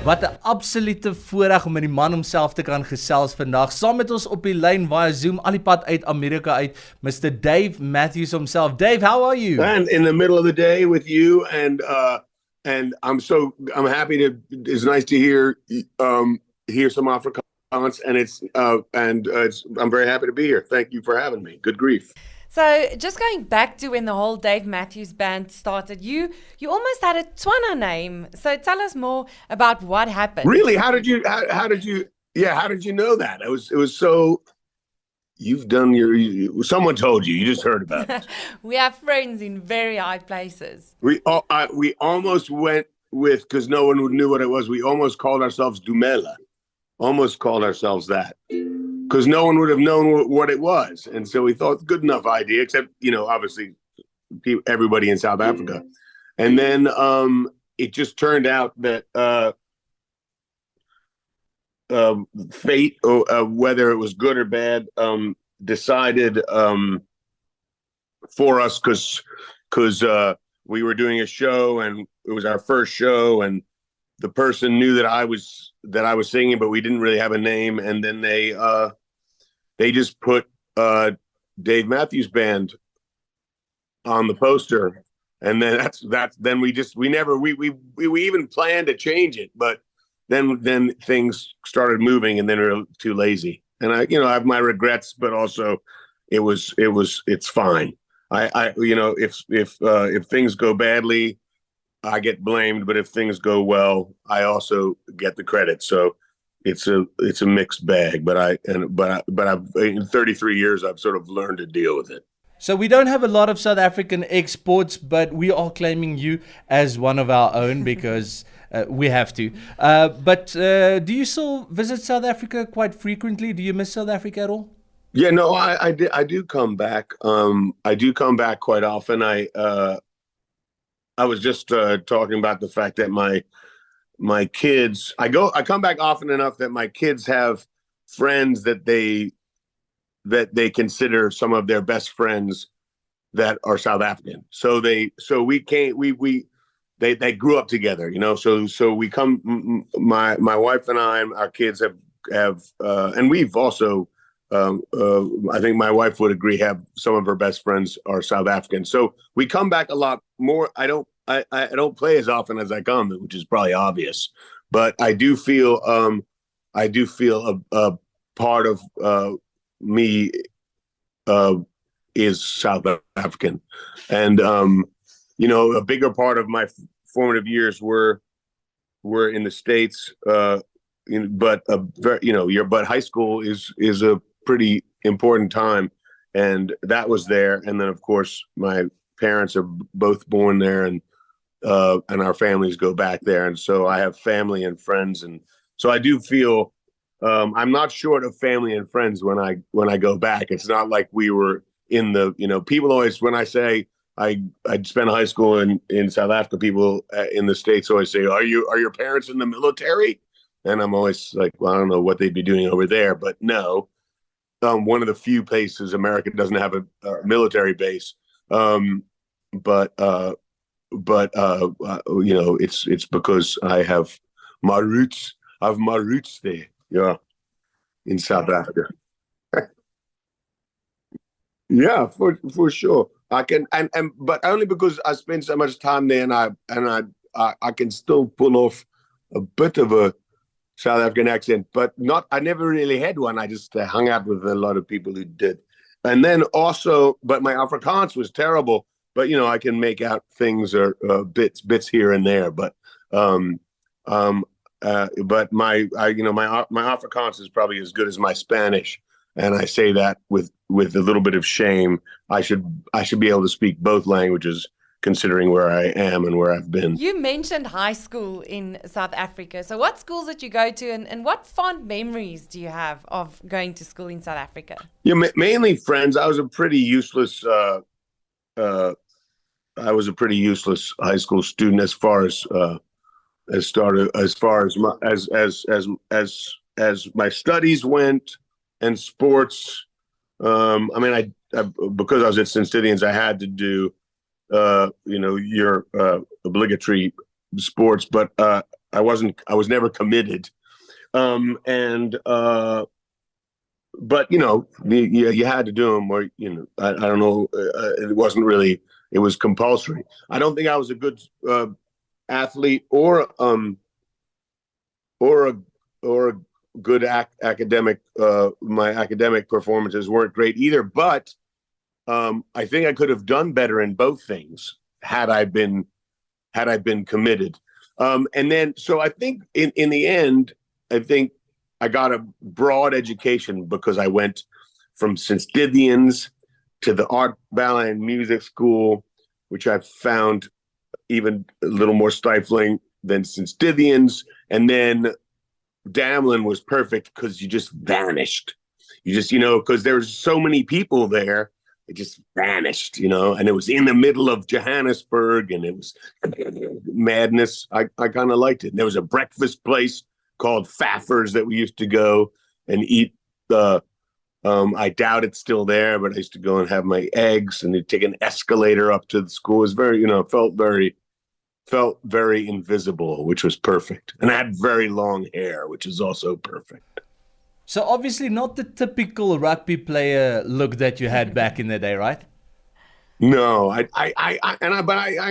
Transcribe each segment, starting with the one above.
Wat 'n absolute voorreg om met die man homself te kan gesels vandag. Saam met ons op die lyn via Zoom, al die pad uit Amerika uit, Mr. Dave Matthews himself. Dave, how are you? And in the middle of the day with you, and I'm happy to. It's nice to hear some Afrikaans, and I'm very happy to be here. Thank you for having me. Good grief. So just going back to when the whole Dave Matthews Band started, you almost had a Tswana name. So tell us more about what happened. Really? How did you know that? It was so. You've done someone told you. You just heard about it. We have friends in very high places. We almost went with, because no one knew what it was. We almost called ourselves Dumela. Almost called ourselves that, because no one would have known what it was. And so we thought, good enough idea, except, obviously everybody in South Africa. And then it just turned out that fate, or whether it was good or bad, decided for us, because we were doing a show, and it was our first show, and the person knew that I was singing, but we didn't really have a name. And then they just put Dave Matthews Band on the poster, and then then we even planned to change it, but then things started moving, and then we were too lazy. And I have my regrets, but also it's fine. If things go badly, I get blamed, but if things go well, I also get the credit. So it's a mixed bag. But I've in 33 years, I've sort of learned to deal with it. So we don't have a lot of South African exports, but we are claiming you as one of our own because we have to. But do you still visit South Africa quite frequently? Do you miss South Africa at all? Yeah, no, I do come back. I do come back quite often. I was just talking about the fact that my kids, I come back often enough that my kids have friends that they consider some of their best friends that are South African. So they grew up together, so we come, my wife and our kids have and we've also, I think my wife would agree, have some of her best friends are South African. So we come back a lot more. I don't play as often as I come, which is probably obvious, but I do feel a part of me is South African, and a bigger part of my formative years were in the States, but high school is a pretty important time, and that was there. And then of course my parents are both born there, and our families go back there, and so I have family and friends, and so I do feel I'm not short of family and friends when I go back. It's not like we were in the, people always, when I say I'd spent high school in South Africa, people in the States always say, are your parents in the military? And I'm always like, well, I don't know what they'd be doing over there, but no. One of the few places America doesn't have a military base, but it's because I have my roots. I have my roots there, in South Africa. Yeah, for sure. I can, but only because I spend so much time there, and I can still pull off a bit of a South African accent, but I never really had one. I just hung out with a lot of people who did. And then also, but my Afrikaans was terrible, but I can make out things or bits here and there. But my Afrikaans is probably as good as my Spanish, and I say that with a little bit of shame. I should be able to speak both languages, considering where I am and where I've been. You mentioned high school in South Africa. So what schools did you go to, and what fond memories do you have of going to school in South Africa? Yeah, mainly friends. I was a pretty useless high school student as far as my studies went and sports. I because I was at St. Stithians, I had to do your obligatory sports, but I was never committed. And but you had to do them, or I don't know. It wasn't really. It was compulsory. I don't think I was a good athlete or a good academic. My academic performances weren't great either, but I think I could have done better in both things had I been committed. And then, so I think in the end, I think I got a broad education because I went from St. Stithians to the Art, Ballet, and Music School, which I found even a little more stifling than St. Stithians. And then Damlin was perfect because you just vanished. You just, because there's so many people there, it just vanished, and it was in the middle of Johannesburg, and it was madness. I kind of liked it. And there was a breakfast place called Faffer's that we used to go and eat. I doubt it's still there, but I used to go and have my eggs and take an escalator up to the school. It was very, felt very invisible, which was perfect. And I had very long hair, which is also perfect. So obviously not the typical rugby player look that you had back in the day, right? No, I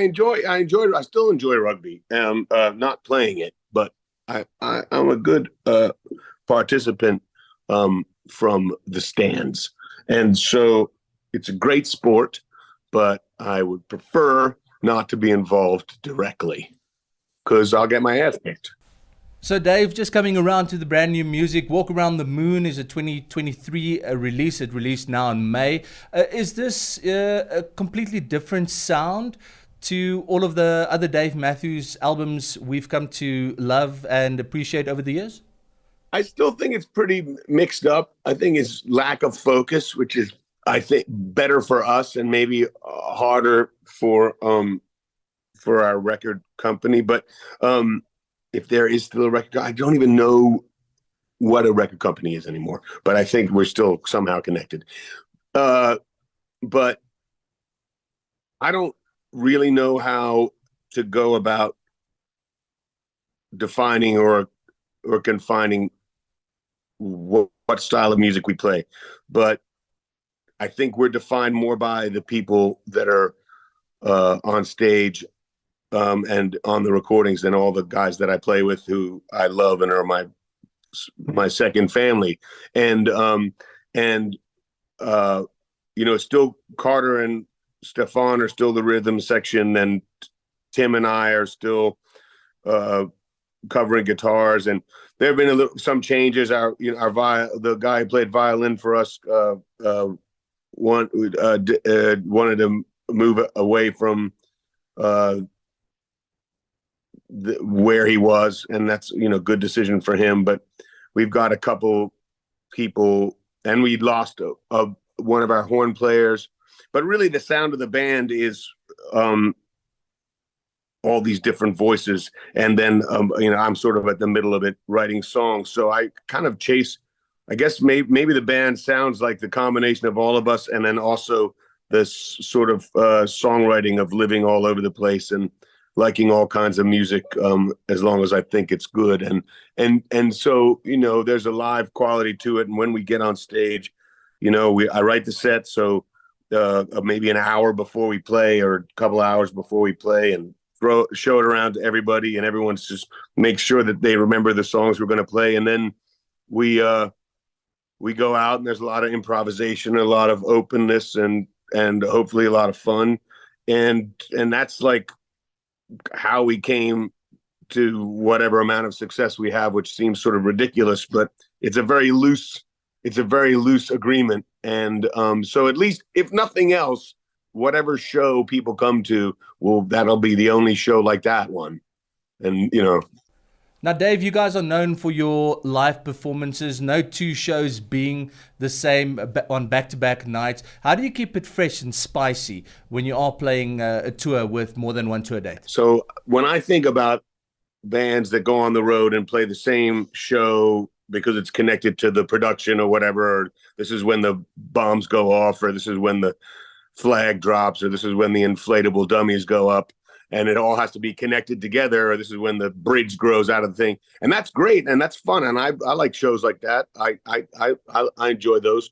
enjoyed it. I still enjoy rugby. Not playing it, but I'm a good participant from the stands, and so it's a great sport. But I would prefer not to be involved directly because I'll get my ass kicked. So Dave, just coming around to the brand new music, Walk Around the Moon is a 2023 release. It released now in May. Is this a completely different sound to all of the other Dave Matthews albums we've come to love and appreciate over the years? I still think it's pretty mixed up. I think it's lack of focus, which is, I think, better for us and maybe harder for our record company. But if there is still a record, I don't even know what a record company is anymore, but I think we're still somehow connected. But I don't really know how to go about defining or confining what style of music we play. But I think we're defined more by the people that are on stage and on the recordings than all the guys that I play with who I love and are my second family. And still Carter and Stefan are still the rhythm section, and Tim and I are still covering guitars. And there have been some changes. The guy who played violin for us wanted to move away from where he was, and that's good decision for him. But we've got a couple people, and we lost one of our horn players. But really, the sound of the band is all these different voices, and then I'm sort of at the middle of it, writing songs. So I kind of chase. I guess maybe the band sounds like the combination of all of us, and then also this sort of songwriting of living all over the place and liking all kinds of music, as long as I think it's good. And so, there's a live quality to it. And when we get on stage, I write the set. So maybe an hour before we play or a couple hours before we play, and show it around to everybody, and everyone's just make sure that they remember the songs we're going to play. And then we go out, and there's a lot of improvisation, a lot of openness, and hopefully a lot of fun. And that's like how we came to whatever amount of success we have, which seems sort of ridiculous, but it's a very loose agreement. And so at least, if nothing else, whatever show people come to, that'll be the only show like that one. And Now, Dave, you guys are known for your live performances, no two shows being the same on back-to-back nights. How do you keep it fresh and spicy when you are playing a tour with more than one tour date? So when I think about bands that go on the road and play the same show because it's connected to the production or whatever, or this is when the bombs go off, or this is when the flag drops, or this is when the inflatable dummies go up, and it all has to be connected together. Or this is when the bridge grows out of the thing, and that's great and that's fun. And I like shows like that. I enjoy those.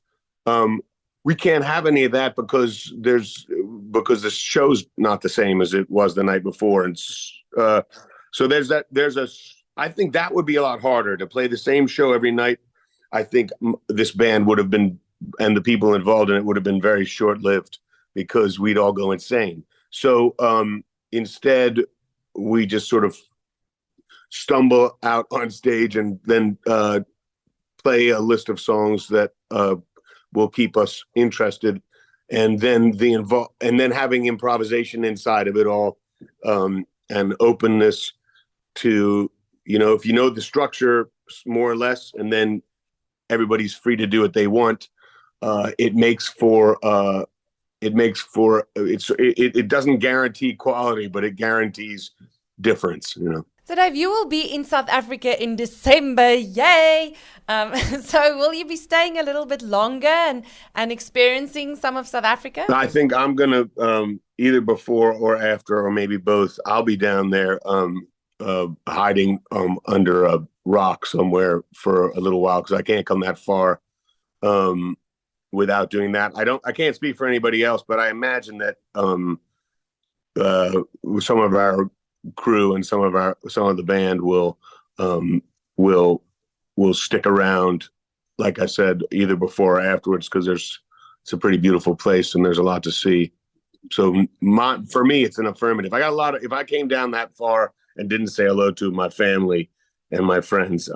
We can't have any of that because the show's not the same as it was the night before, and so I think that would be a lot harder to play the same show every night. I think this band would have been, and the people involved in it would have been very short-lived because we'd all go insane. So instead, we just sort of stumble out on stage and then play a list of songs that will keep us interested, and then having improvisation inside of it all, and openness to, if you know the structure more or less, and then everybody's free to do what they want. It doesn't guarantee quality, but it guarantees difference. So Dave, you will be in South Africa in December, yay! So will you be staying a little bit longer and experiencing some of South Africa? I think I'm gonna either before or after, or maybe both. I'll be down there hiding under a rock somewhere for a little while because I can't come that far without doing that. I can't speak for anybody else, but I imagine that some of our crew and some of the band will stick around, like I said, either before or afterwards, because it's a pretty beautiful place and there's a lot to see. So for me, it's an affirmative. If I came down that far and didn't say hello to my family and my friends,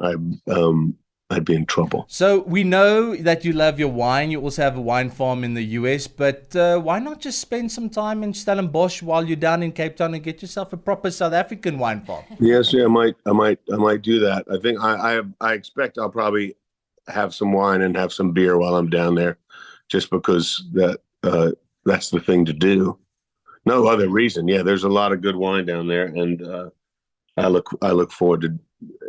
I'd be in trouble. So we know that you love your wine. You also have a wine farm in the US, but why not just spend some time in Stellenbosch while you're down in Cape Town and get yourself a proper South African wine farm? Yes, yeah, I might do that. I think I expect I'll probably have some wine and have some beer while I'm down there, just because that's the thing to do. No other reason. Yeah, there's a lot of good wine down there, and I look forward to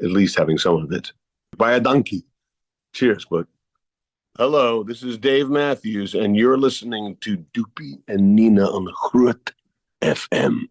at least having some of it. By a donkey. Cheers, bud. Hello, this is Dave Matthews, and you're listening to Doepie and Nina on GROOT FM.